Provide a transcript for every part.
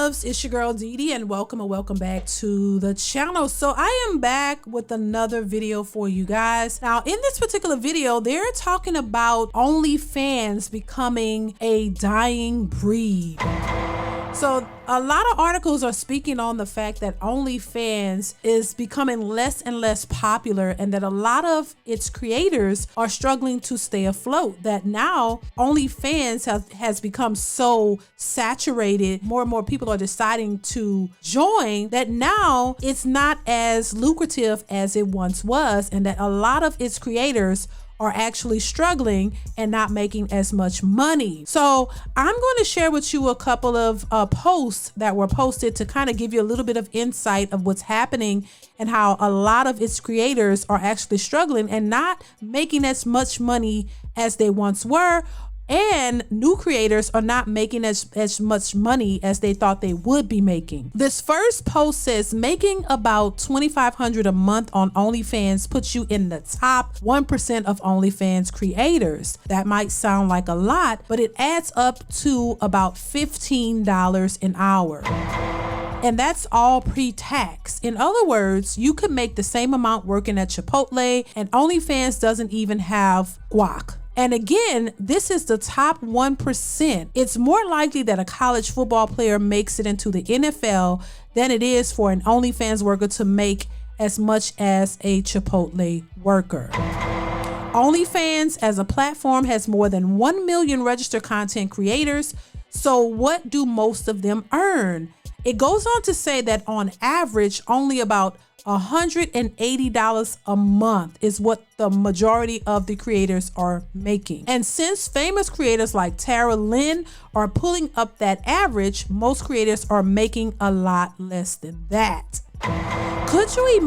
loves, it's your girl DeeDee, and welcome back to the channel. So I am back with another video for you guys. Now in this particular video, they're talking about OnlyFans becoming a dying breed. So a lot of articles are speaking on the fact that OnlyFans is becoming less and less popular, and that a lot of its creators are struggling to stay afloat. That now OnlyFans has become so saturated, more and more people are deciding to join, that now it's not as lucrative as it once was, and that a lot of its creators are actually struggling and not making as much money. So I'm going to share with you a couple of posts that were posted to kind of give you a little bit of insight of what's happening and how a lot of its creators are actually struggling and not making as much money as they once were. And new creators are not making as much money as they thought they would be making. This first post says, making about $2,500 a month on OnlyFans puts you in the top 1% of OnlyFans creators. That might sound like a lot, but it adds up to about $15 an hour. And that's all pre-tax. In other words, you could make the same amount working at Chipotle, and OnlyFans doesn't even have guac. And again, this is the top 1%. It's more likely that a college football player makes it into the NFL than it is for an OnlyFans worker to make as much as a Chipotle worker. OnlyFans as a platform has more than 1 million registered content creators. So what do most of them earn? It goes on to say that on average, only about $180 a month is what the majority of the creators are making. And since famous creators like Tara Lynn are pulling up that average, most creators are making a lot less than that. Could you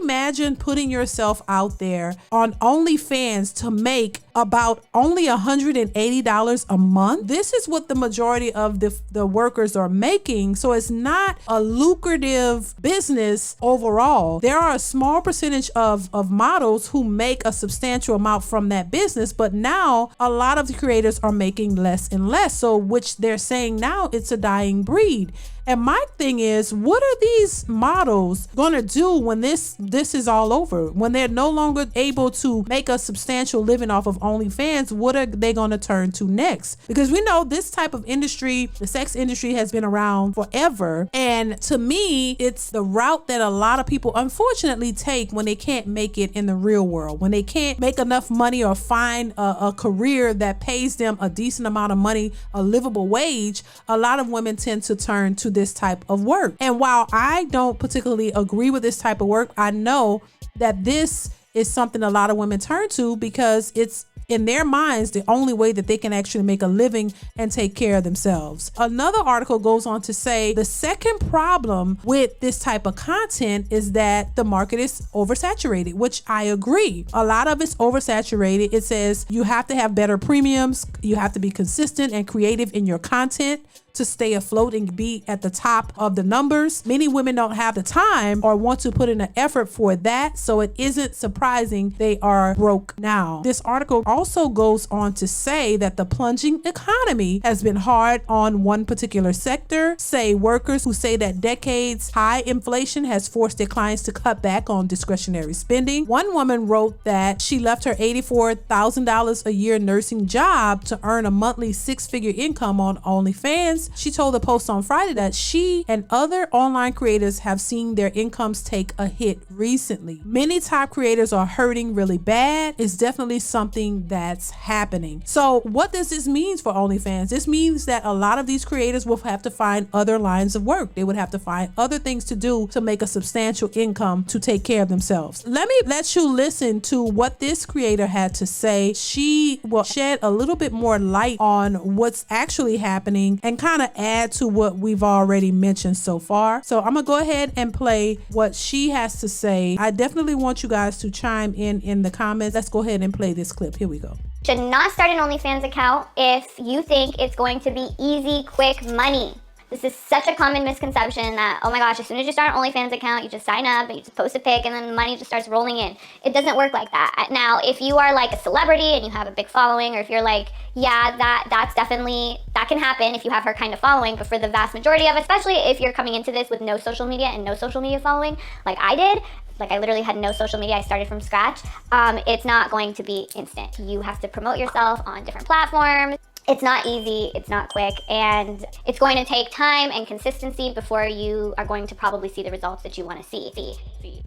imagine putting yourself out there on OnlyFans to make about only $180 a month? This is what the majority of the workers are making. So it's not a lucrative business overall. There are a small percentage of models who make a substantial amount from that business, but now a lot of the creators are making less and less. So which they're saying now it's a dying breed. And my thing is, what are these models gonna do when this is all over? When they're no longer able to make a substantial living off of OnlyFans, what are they gonna turn to next? Because we know this type of industry, the sex industry, has been around forever. And to me, it's the route that a lot of people unfortunately take when they can't make it in the real world. When they can't make enough money or find a career that pays them a decent amount of money, a livable wage, a lot of women tend to turn to this type of work. And while I don't particularly agree with this type of work, I know that this is something a lot of women turn to because it's, in their minds, the only way that they can actually make a living and take care of themselves. Another article goes on to say the second problem with this type of content is that the market is oversaturated, which I agree. A lot of it's oversaturated. It says you have to have better premiums, you have to be consistent and creative in your content to stay afloat and be at the top of the numbers. Many women don't have the time or want to put in an effort for that, so it isn't surprising they are broke now. This article also goes on to say that the plunging economy has been hard on one particular sector, say workers who say that decades high inflation has forced their clients to cut back on discretionary spending. One woman wrote that she left her $84,000 a year nursing job to earn a monthly six-figure income on OnlyFans. She told the Post on Friday that she and other online creators have seen their incomes take a hit recently. Many top creators are hurting really bad. It's definitely something that's happening. So what does this mean for OnlyFans? This means that a lot of these creators will have to find other lines of work. They would have to find other things to do to make a substantial income to take care of themselves. Let me let you listen to what this creator had to say. She will shed a little bit more light on what's actually happening and kind of add to what we've already mentioned so far. So I'm gonna go ahead and play what she has to say. I definitely want you guys to chime in the comments. Let's go ahead and play this clip. Here we go. Should not start an OnlyFans account if you think it's going to be easy, quick money. This is such a common misconception that, oh my gosh, as soon as you start an OnlyFans account, you just sign up and you just post a pic and then the money just starts rolling in. It doesn't work like that. Now, if you are like a celebrity and you have a big following, or if you're like, yeah, that's definitely, that can happen if you have her kind of following. But for the vast majority of, especially if you're coming into this with no social media and no social media following, like I did, like I literally had no social media, I started from scratch, it's not going to be instant. You have to promote yourself on different platforms. It's not easy, it's not quick, and it's going to take time and consistency before you are going to probably see the results that you want to see.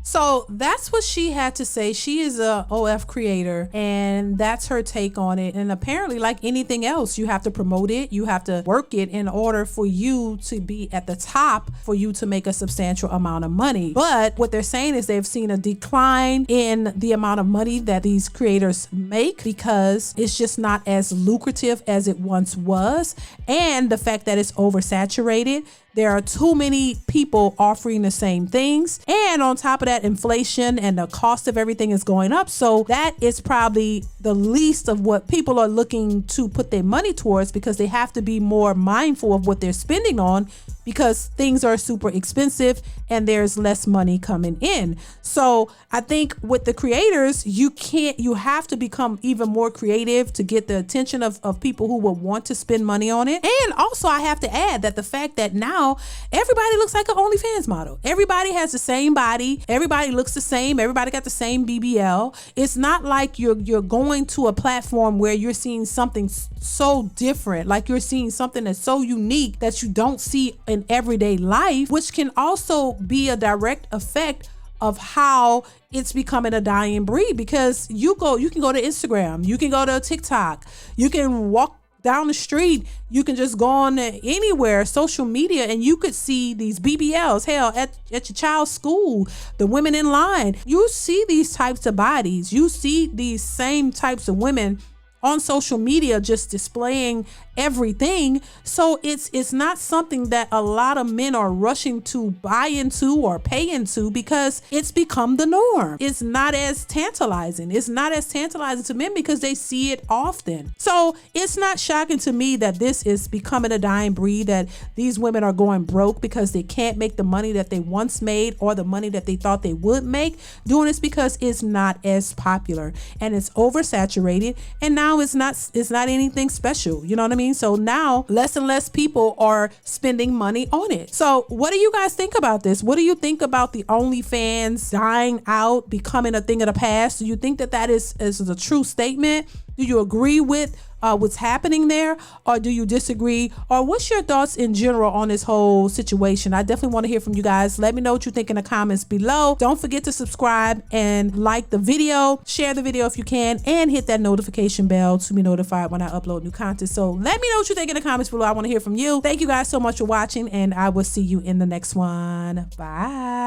So that's what she had to say. She is a OF creator, and that's her take on it. And apparently, like anything else, you have to promote it, you have to work it in order for you to be at the top, for you to make a substantial amount of money. But what they're saying is they've seen a decline in the amount of money that these creators make because it's just not as lucrative as it once was, and the fact that it's oversaturated. There are too many people offering the same things. And on top of that, inflation and the cost of everything is going up. So that is probably the least of what people are looking to put their money towards, because they have to be more mindful of what they're spending on, because things are super expensive and there's less money coming in. So I think with the creators, you have to become even more creative to get the attention of people who will want to spend money on it. And also I have to add that the fact that now everybody looks like an OnlyFans model. Everybody has the same body. Everybody looks the same. Everybody got the same BBL. It's not like you're going to a platform where you're seeing something so different, like you're seeing something that's so unique that you don't see in everyday life, which can also be a direct effect of how it's becoming a dying breed. Because you can go to Instagram, you can go to TikTok, you can walk down the street, you can just go on anywhere, social media, and you could see these BBLs. Hell, at your child's school, the women in line, you see these types of bodies, you see these same types of women on social media just displaying everything. So it's not something that a lot of men are rushing to buy into or pay into, because it's become the norm. It's not as tantalizing. It's not as tantalizing to men because they see it often. So it's not shocking to me that this is becoming a dying breed, that these women are going broke because they can't make the money that they once made or the money that they thought they would make doing this, because it's not as popular and it's oversaturated, and now it's not anything special. You know what I mean? So now less and less people are spending money on it. So what do you guys think about this? What do you think about the OnlyFans dying out, becoming a thing of the past? Do you think that is a true statement? Do you agree with what's happening there, or do you disagree? Or what's your thoughts in general on this whole situation? I definitely want to hear from you guys. Let me know what you think in the comments below. Don't forget to subscribe and like the video, share the video if you can, and hit that notification bell to be notified when I upload new content. So let me know what you think in the comments below. I want to hear from you. Thank you guys so much for watching, and I will see you in the next one. Bye.